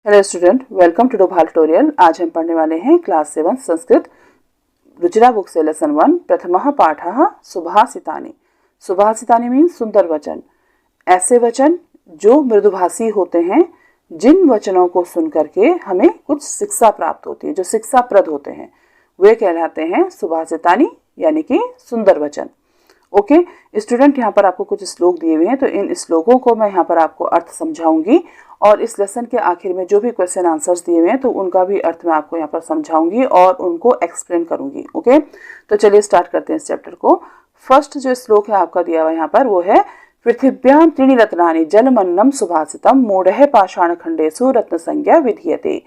Hello student, welcome to Dobhal tutorial. आज हम पढ़ने वाले हैं क्लास 7 संस्कृत रुचिरा बुक से लेसन 1 प्रथमः पाठः सुभाषितानि। सुभाषितानि मीन्स सुंदर वचन, ऐसे वचन जो मृदुभाषी होते हैं, जिन वचनों को सुन करके हमें कुछ शिक्षा प्राप्त होती है, जो शिक्षाप्रद होते हैं, वे कहलाते हैं सुभाषितानि यानी कि सुंदर वचन। ओके स्टूडेंट, यहाँ पर आपको कुछ श्लोक दिए हुए हैं, तो इन श्लोकों को मैं यहाँ पर आपको अर्थ समझाऊंगी और इस लेसन के आखिर में जो भी क्वेश्चन आंसर्स दिए हुए हैं तो उनका भी अर्थ मैं आपको यहाँ पर समझाऊंगी और उनको एक्सप्लेन करूंगी। ओके, तो चलिए स्टार्ट करते हैं इस चैप्टर को। फर्स्ट जो श्लोक है आपका दिया हुआ यहाँ पर वो है पृथिव्यां त्रीणि रत्नानि जलमन्नम सुभाषितम मूढ़ः पाषाण खंडेषु रत्न संज्ञा विधीयते।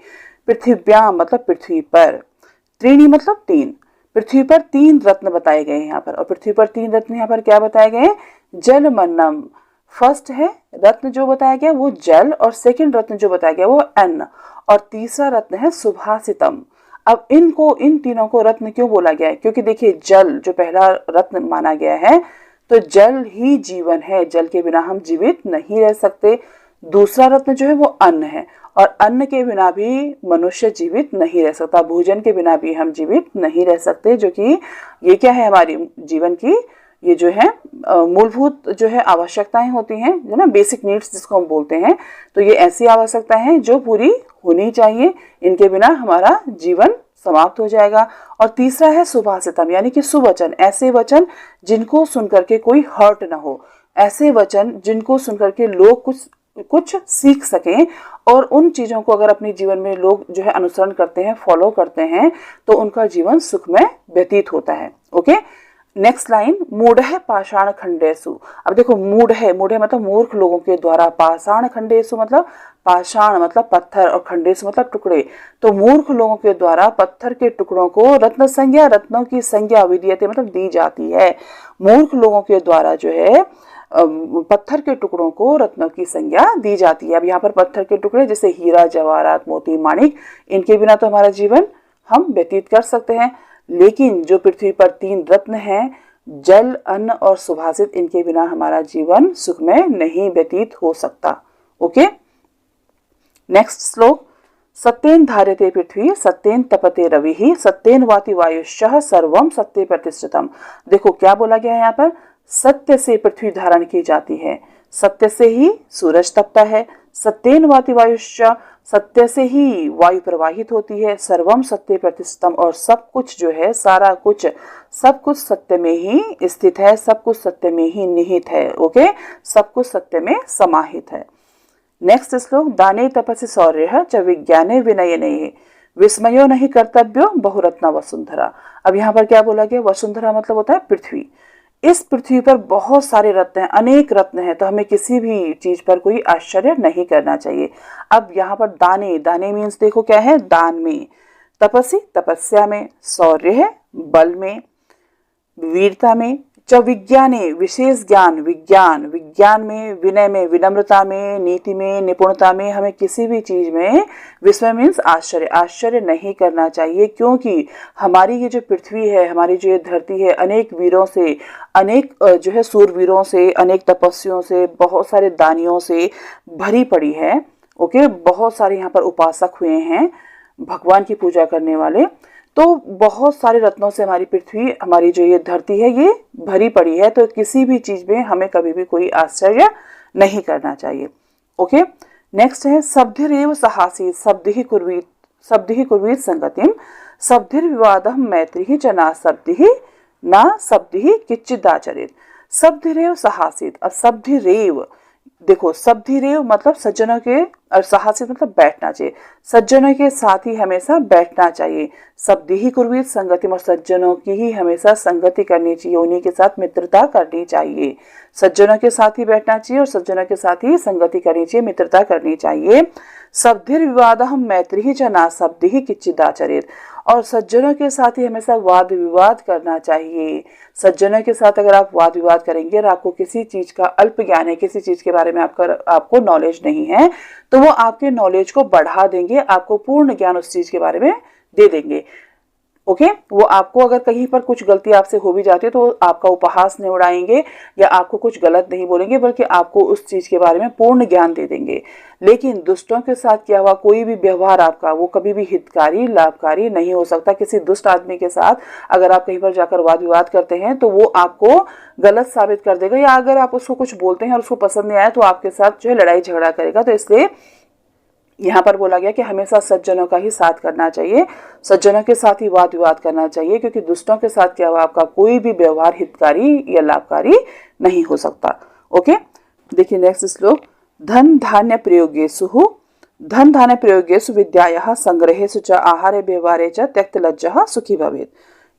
पृथिव्यां मतलब पृथ्वी पर, त्रीणि मतलब तीन, पृथ्वी पर तीन रत्न बताए गए हैं यहाँ पर। और पृथ्वी पर तीन रत्न यहाँ पर क्या बताए गए हैं? जलमन्नम फर्स्ट है रत्न जो बताया गया वो जल, और सेकंड रत्न जो बताया गया वो अन्न, और तीसरा रत्न है सुभाषितम। अब इन तीनों को रत्न क्यों बोला गया है? क्योंकि देखिए जल जो पहला रत्न माना गया है, तो जल ही जीवन है, जल के बिना हम जीवित नहीं रह सकते। दूसरा रत्न जो है वो अन्न है, और अन्न के बिना भी मनुष्य जीवित नहीं रह सकता, भोजन के बिना भी हम जीवित नहीं रह सकते, जो कि ये क्या है हमारी जीवन की, ये जो है मूलभूत जो है आवश्यकताएं होती हैं, जो ना बेसिक नीड्स जिसको हम बोलते हैं। तो ये ऐसी आवश्यकताएं हैं जो पूरी होनी चाहिए, इनके बिना हमारा जीवन समाप्त हो जाएगा। और तीसरा है सुभाषितम यानी कि सुवचन, ऐसे वचन जिनको सुनकर के कोई हर्ट ना हो, ऐसे वचन जिनको सुनकर के लोग कुछ सीख सकें, और उन चीज़ों को अगर अपने जीवन में लोग जो है अनुसरण करते हैं, फॉलो करते हैं, तो उनका जीवन सुखमय व्यतीत होता है। ओके, नेक्स्ट लाइन, मूढ़ः पाषाण खंडेषु। अब देखो मूढ़ मतलब मूर्ख लोगों के द्वारा, पाषाण खंडेषु मतलब पाषाण मतलब पत्थर, और खंडेषु मतलब टुकड़े, तो मूर्ख लोगों के द्वारा पत्थर के टुकड़ों को रत्न संज्ञा, रत्नों की संज्ञा विधीयते मतलब दी जाती है। मूर्ख लोगों के द्वारा जो है पत्थर के टुकड़ों को रत्नों की संज्ञा दी जाती है। अब यहाँ पर पत्थर के टुकड़े जैसे हीरा, जवाहरात, मोती, माणिक, इनके बिना तो हमारा जीवन हम व्यतीत कर सकते हैं, लेकिन जो पृथ्वी पर तीन रत्न हैं, जल, अन्न और सुभाषित, इनके बिना हमारा जीवन सुखमय नहीं व्यतीत हो सकता। ओके, नेक्स्ट श्लोक, सत्येन धार्यते पृथ्वी सत्येन तपते रविः सत्येन वाति वायुश्च सर्वम सत्ये प्रतिष्ठितम। देखो क्या बोला गया है यहाँ पर, सत्य से पृथ्वी धारण की जाती है, सत्य से ही सूरज तपता है, सत्येन वाति वायुश्च, सत्य से ही वायु प्रवाहित होती है, सर्वम सत्ये प्रतिष्ठितम, और सब कुछ जो है, सारा कुछ, सब कुछ सत्य में ही स्थित है, सब कुछ सत्य में ही निहित है। ओके, सब कुछ सत्य में समाहित है। नेक्स्ट श्लोक, दाने तपसि शौर्यः च विज्ञाने विनयने विस्मयो नहीं कर्तव्यो बहुरत्ना वसुंधरा। अब यहाँ पर क्या बोला गया? वसुंधरा मतलब होता है पृथ्वी। इस पृथ्वी पर बहुत सारे रत्न हैं, अनेक रत्न हैं, तो हमें किसी भी चीज पर कोई आश्चर्य नहीं करना चाहिए। अब यहाँ पर दाने मीन्स देखो क्या है, दान में, तपस्वी तपस्या में, शौर्य है बल में, वीरता में, च विज्ञाने विशेष ज्ञान, विज्ञान में, विनय में, विनम्रता में, नीति में, निपुणता में, हमें किसी भी चीज में विस्मय मीन्स आश्चर्य नहीं करना चाहिए, क्योंकि हमारी ये जो पृथ्वी है, हमारी जो ये धरती है, अनेक वीरों से, अनेक जो है सूरवीरों से, अनेक तपस्वियों से, बहुत सारे दानियों से भरी पड़ी है। ओके, बहुत सारे यहाँ पर उपासक हुए हैं, भगवान की पूजा करने वाले, तो बहुत सारे रत्नों से हमारी पृथ्वी, हमारी जो ये धरती है, ये भरी पड़ी है, तो किसी भी चीज में हमें कभी भी कोई आश्चर्य नहीं करना चाहिए। ओके, नेक्स्ट है शब्दिरेव सहासी शब्दिः कुर्वीत संगतिम शब्दिर्विवादः मैत्रिः च न शब्दिः किंचिदाचरेत्। शब्दिरेव सहासित, अब शब्दिरेव देखो, शब्दिरेव मतलब सज्जनों के, और साहसिक मतलब बैठना चाहिए, सज्जनों के साथ ही हमेशा बैठना चाहिए। शब्दिः कुर्वीत संगतिम, और सज्जनों की ही हमेशा संगति करनी चाहिए, उन्हीं के साथ मित्रता करनी चाहिए, सज्जनों के साथ ही बैठना चाहिए और सज्जनों के साथ ही संगति करनी चाहिए, मित्रता करनी चाहिए। शब्दिर्विवादः मैत्रिः च न शब्दिः किंचिदाचरेत्, और सज्जनों के साथ ही हमेशा वाद विवाद करना चाहिए। सज्जनों के साथ अगर आप वाद विवाद करेंगे और आपको किसी चीज का अल्प ज्ञान है, किसी चीज के बारे में आपको नॉलेज नहीं है, तो वो आपके नॉलेज को बढ़ा देंगे, आपको पूर्ण ज्ञान उस चीज के बारे में दे देंगे। ओके वो आपको अगर कहीं पर कुछ गलती आपसे हो भी जाती है तो आपका उपहास नहीं उड़ाएंगे या आपको कुछ गलत नहीं बोलेंगे, बल्कि आपको उस चीज के बारे में पूर्ण ज्ञान दे देंगे। लेकिन दुष्टों के साथ किया हुआ कोई भी व्यवहार आपका वो कभी भी हितकारी लाभकारी नहीं हो सकता। किसी दुष्ट आदमी के साथ अगर आप कहीं पर जाकर वाद विवाद करते हैं तो वो आपको गलत साबित कर देगा, या अगर आप उसको कुछ बोलते हैं और उसको पसंद नहीं आया तो आपके साथ जो है लड़ाई झगड़ा करेगा। तो इसलिए यहाँ पर बोला गया कि हमेशा सज्जनों का ही साथ करना चाहिए, सज्जनों के साथ ही वाद विवाद करना चाहिए, क्योंकि दुष्टों के साथ क्या हुआ आपका कोई भी व्यवहार हितकारी या लाभकारी नहीं हो सकता। ओके, देखिए नेक्स्ट श्लोक। धन धान्य प्रयोगेषु धन धान्य प्रयोगेषु विद्यायाः संग्रहेषु च आहारे व्यवहारे च त्यक्त लज्जः सुखी भवेत्।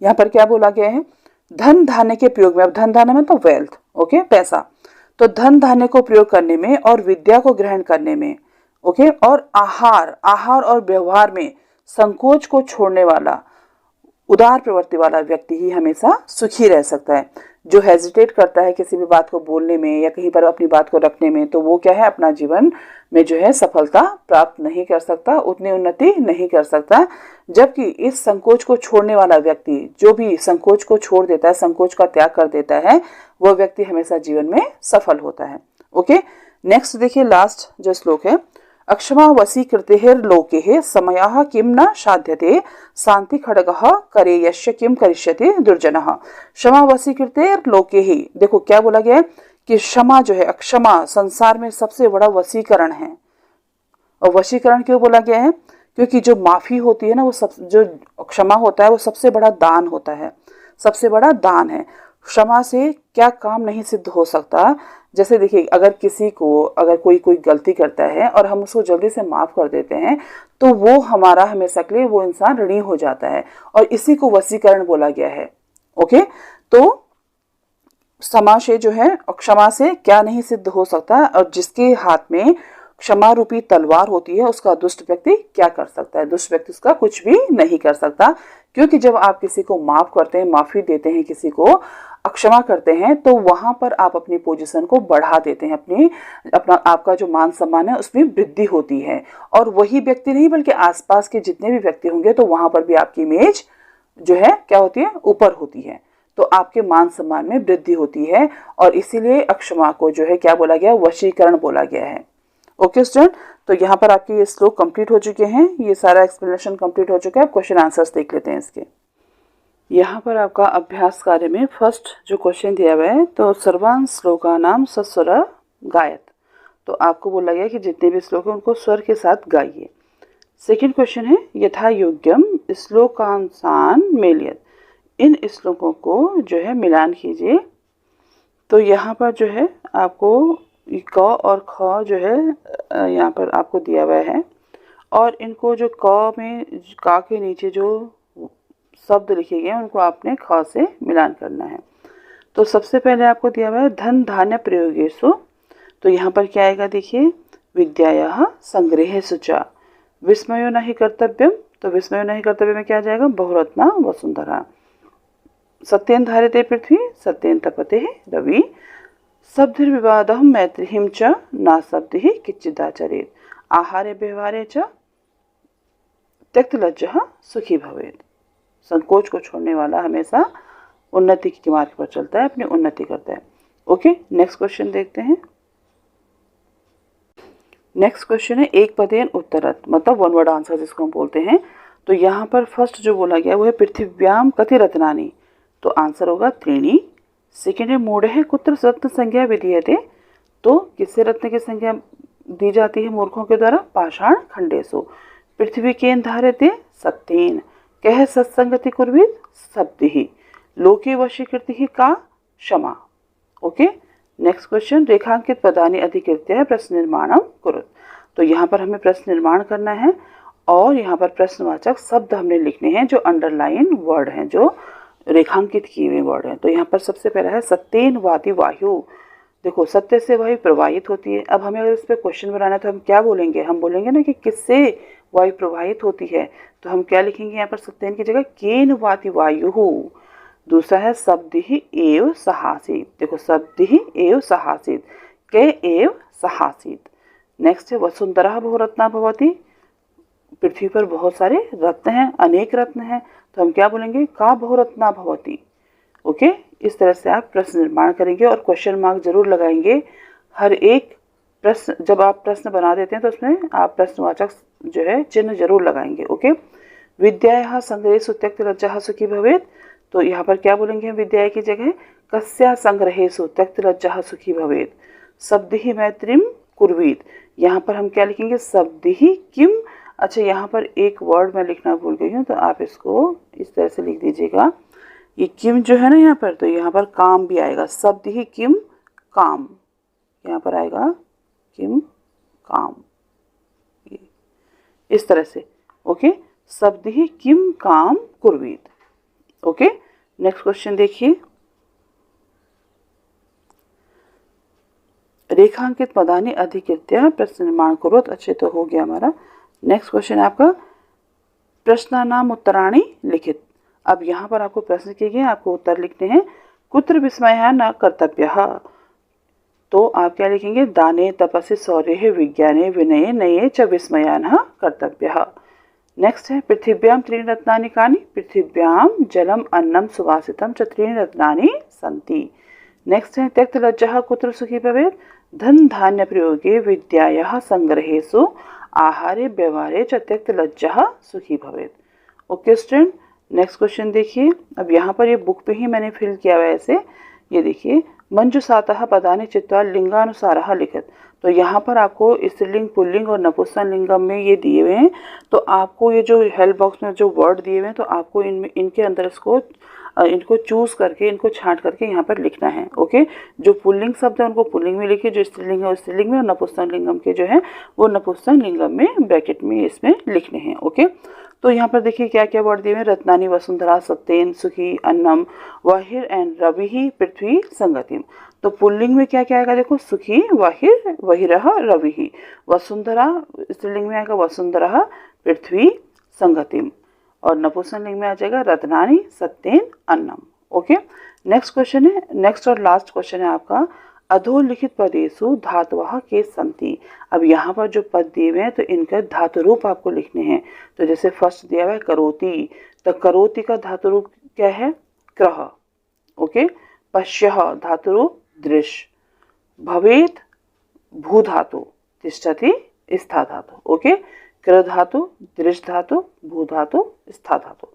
यहाँ पर क्या बोला गया है, धन धान्य के प्रयोग में, अब धन धान्य में तो वेल्थ, ओके पैसा, तो धन धान्य को प्रयोग करने में और विद्या को ग्रहण करने में, ओके, और आहार और व्यवहार में संकोच को छोड़ने वाला उदार प्रवृत्ति वाला व्यक्ति ही हमेशा सुखी रह सकता है। जो हेजिटेट करता है किसी भी बात को बोलने में या कहीं पर अपनी बात को रखने में, तो वो क्या है अपना जीवन में जो है सफलता प्राप्त नहीं कर सकता, उतनी उन्नति नहीं कर सकता। जबकि इस संकोच को छोड़ने वाला व्यक्ति, जो भी संकोच को छोड़ देता है, संकोच का त्याग कर देता है, वह व्यक्ति हमेशा जीवन में सफल होता है। ओके, नेक्स्ट देखिए लास्ट जो श्लोक है। अक्षमा वशीकृतेर्लोके समयः किं न साध्यते शांति खड्गः करे यस्य किं करिष्यति दुर्जनः। क्षमा वशीकृतेर्लोके ही, देखो क्या बोला गया है कि क्षमा जो है, अक्षमा संसार में सबसे बड़ा वशीकरण है। और वशीकरण क्यों बोला गया है, क्योंकि जो माफी होती है ना, वो सब जो क्षमा होता है वो सबसे बड़ा दान होता है, सबसे बड़ा दान है। क्षमा से क्या काम नहीं सिद्ध हो सकता। जैसे देखिए अगर किसी को अगर कोई गलती करता है और हम उसको जल्दी से माफ कर देते हैं तो वो हमारा हमेशा के लिए वो इंसान ऋणी हो जाता है, और इसी को वशीकरण बोला गया है। ओके, तो क्षमा से जो है, क्षमा से क्या नहीं सिद्ध हो सकता, और जिसके हाथ में क्षमा रूपी तलवार होती है उसका दुष्ट व्यक्ति क्या कर सकता है, दुष्ट व्यक्ति उसका कुछ भी नहीं कर सकता। क्योंकि जब आप किसी को माफ करते हैं, माफी देते हैं, किसी को अक्षमा करते हैं, तो वहां पर आप अपनी पोजीशन को बढ़ा देते हैं, अपना आपका जो मान सम्मान है उसमें वृद्धि होती है। और वही व्यक्ति नहीं बल्कि आसपास के जितने भी व्यक्ति होंगे तो वहां पर भी आपकी इमेज जो है क्या होती है, ऊपर होती है, तो आपके मान सम्मान में वृद्धि होती है। और इसीलिए अक्षमा को जो है क्या बोला गया, वशीकरण बोला गया है। ओके स्टूडेंट, तो यहाँ पर आपके ये श्लोक कंप्लीट हो चुके हैं, ये सारा एक्सप्लेनेशन कंप्लीट हो चुका है। अब क्वेश्चन आंसर्स देख लेते हैं इसके। यहाँ पर आपका अभ्यास कार्य में फर्स्ट जो क्वेश्चन दिया हुआ है, तो सर्वान श्लोका नाम सस्वर गायत, तो आपको बोला गया कि जितने भी श्लोक हैं उनको स्वर के साथ गाइए। सेकंड क्वेश्चन है यथा योग्यम श्लोकांसान मेलियत, इन श्लोकों को जो है मिलान कीजिए। तो यहाँ पर जो है आपको क और ख जो है यहाँ पर आपको दिया हुआ है, और इनको जो क में का के नीचे जो शब्द लिखे गए हैं उनको आपने ख से मिलान करना है। तो सबसे पहले आपको दिया हुआ है धन धान्य प्रयोगेषु, तो यहाँ पर क्या आएगा देखिए, विद्यायाः संग्रहेषु च विस्मयो नहि कर्तव्यम, तो विस्मयो नहि कर्तव्य में क्या आ जाएगा, बहुरत्ना वसुंधरा। सत्येन धार्यते पृथ्वी सत्येन तपते रवि, शब्दिर्विवादः मैत्रीहिं च नाशब्दिः किंचिदाचरेत्, आहारे व्यवहारे च त्यक्त लज्जः सुखी भवेत्। संकोच को छोड़ने वाला हमेशा उन्नति के मार्ग पर चलता है, अपनी उन्नति करता है। ओके, नेक्स्ट क्वेश्चन देखते हैं। नेक्स्ट क्वेश्चन है एक पदेन उत्तरत, मतलब वन वर्ड आंसर जिसको हम बोलते हैं। तो यहाँ पर फर्स्ट जो बोला गया वो है पृथिव्याम कति रत्नानि, तो आंसर होगा त्रीणि। सेकेंड है मूढ़ है कुत्र रत्न संज्ञा विधीयते, तो किससे रत्न की संज्ञा दी जाती है मूर्खों के द्वारा, पाषाण खंडेषु। पृथ्वी केन धार्यते सत्येन, कह सत्संगति कुर्वीत शब्दिः, लोके वशीकृतिः का क्षमा। ओके, नेक्स्ट क्वेश्चन रेखांकित पदानि अधिकृत्य प्रश्न निर्माणम कुरुत, तो यहाँ पर हमें प्रश्न निर्माण करना है और यहाँ पर प्रश्नवाचक शब्द हमने लिखने हैं जो अंडरलाइन वर्ड हैं, जो रेखांकित किए हुए वर्ड हैं। तो यहाँ पर सबसे पहला है सत्येन वाति वायु, देखो सत्य से वायु प्रवाहित होती है। अब हमें अगर इस पर क्वेश्चन बनाना है तो हम क्या बोलेंगे, हम बोलेंगे ना कि किससे वायु प्रवाहित होती है, तो हम क्या लिखेंगे यहाँ पर सत्येन की जगह केन वाति वायु। दूसरा है शब्द ही एव सहासित, देखो शब्द ही एव सहासित, के एव सहासित। नेक्स्ट है वसुंधरा बहुरत्ना भवति, पृथ्वी पर बहुत सारे रत्न हैं, अनेक रत्न हैं, तो हम क्या बोलेंगे, का बहुरत्ना भवती। ओके, इस तरह से आप प्रश्न निर्माण करेंगे और क्वेश्चन मार्क जरूर लगाएंगे हर एक प्रश्न। जब आप प्रश्न बना देते हैं तो उसमें आप प्रश्नवाचक जो है चिन्ह जरूर लगाएंगे। ओके, विद्यायाः संग्रहेषु त्यक्तलज्जाः सुखी भवेत्। तो यहाँ पर क्या बोलेंगे हम विद्या की जगह, कस्याः संग्रहेषु त्यक्तलज्जाः सुखी भवेत् शब्दिः मैत्रीं कुर्वीत। यहाँ पर हम क्या लिखेंगे, शब्दिः किम। अच्छा, यहाँ पर एक वर्ड मैं लिखना भूल गई हूँ, तो आप इसको इस तरह से लिख दीजिएगा। ये किम जो है ना यहाँ पर, तो यहाँ पर काम भी आएगा, शब्दिः किम काम, यहाँ पर आएगा किम काम, ये इस तरह से। ओके, शब्दिः किम काम कुर्वीत। ओके, नेक्स्ट क्वेश्चन देखिए, रेखांकित पदानि अधिकृत्य प्रश्न निर्माण करोत। अच्छे, तो हो गया हमारा। नेक्स्ट क्वेश्चन है आपका, प्रश्नानाम उत्तराणि लिखित। अब यहाँ पर आपको प्रश्न किए गए, आपको उत्तर लिखने हैं। कुत्र विस्मयः न कर्तव्यः, तो आप क्या लिखेंगे, दाने तपसि शौर्ये विज्ञाने विनये नये च विस्मयः न कर्तव्यः। नेक्स्ट है, पृथिव्यां त्रीणि रत्नानि कानि, पृथिव्यां जलम अन्नम सुवासितम च त्रीणि रत्नानि सन्ति। नेक्स्ट है, त्यक्तलज्जाः कुत्र सुखी भवेत्, धन धान्य प्रयोगे विद्यायाः संग्रहेषु आहारे व्यवहारे च त्यक्तलज्जाः सुखी भवेत्। ओके स्टूडेंट, नेक्स्ट क्वेश्चन देखिए। अब यहाँ पर ये बुक पे ही मैंने फिल किया हुआ है ऐसे, ये देखिए, मंजुषातः पदानि चित्वा लिंगानुसारः लिखित। तो यहाँ पर आपको स्त्रीलिंग, पुल्लिंग और नपुंसक लिंगम में ये दिए हुए हैं। तो आपको ये जो हेल्प बॉक्स में जो वर्ड दिए हुए हैं, तो आपको इनमें इनके अंदर इनको चूज करके, इनको छांट करके यहाँ पर लिखना है। ओके, जो पुल्लिंग शब्द है उनको पुल्लिंग में लिखिए, जो स्त्रीलिंग है वो स्त्रीलिंग में, और नपुंसक लिंगम के जो है वो नपुंसक लिंगम में ब्रैकेट में इसमें लिखने हैं। ओके, तो यहाँ पर देखिए क्या क्या वर्ड दिए हुए हैं, रत्नानि वसुंधरा सत्येन सुखी अन्नम वाहिर एंड रवि पृथ्वी संगतिम। तो पुल्लिंग में क्या क्या आएगा, देखो, सुखी वाहिर वहिरः रवि, वसुंधरा स्त्रीलिंग में आएगा वसुंधरा पृथ्वी संगतिम, और नपुंसक लिंग में आ जाएगा रत्नानि सत्येन अन्नम। ओके, नेक्स्ट क्वेश्चन है, नेक्स्ट और लास्ट क्वेश्चन है आपका, अधोलिखित पदेषु धातवः के सन्ति। अब यहाँ पर जो पद दिए हुए हैं तो इनका धातु रूप आपको लिखने हैं। तो जैसे फर्स्ट दिया हुआ है करोति, तो करोति का धातु रूप क्या है, क्रः। ओके, पश्यः धातु रूप दृश्य, भवेत् भू धातु, तिष्ठति स्था धातु। ओके, कृ धातु, दृश्य धातु, भू धातु, स्था धातु।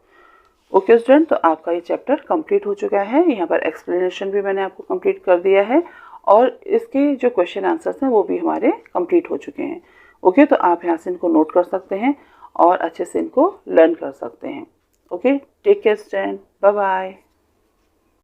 ओके स्टूडेंट, तो आपका ये चैप्टर कंप्लीट हो चुका है। यहाँ पर एक्सप्लेनेशन भी मैंने आपको कंप्लीट कर दिया है, और इसके जो क्वेश्चन आंसर्स हैं वो भी हमारे कंप्लीट हो चुके हैं। ओके, तो आप यहाँ से इनको नोट कर सकते हैं और अच्छे से इनको लर्न कर सकते हैं। Okay, take care student, bye bye.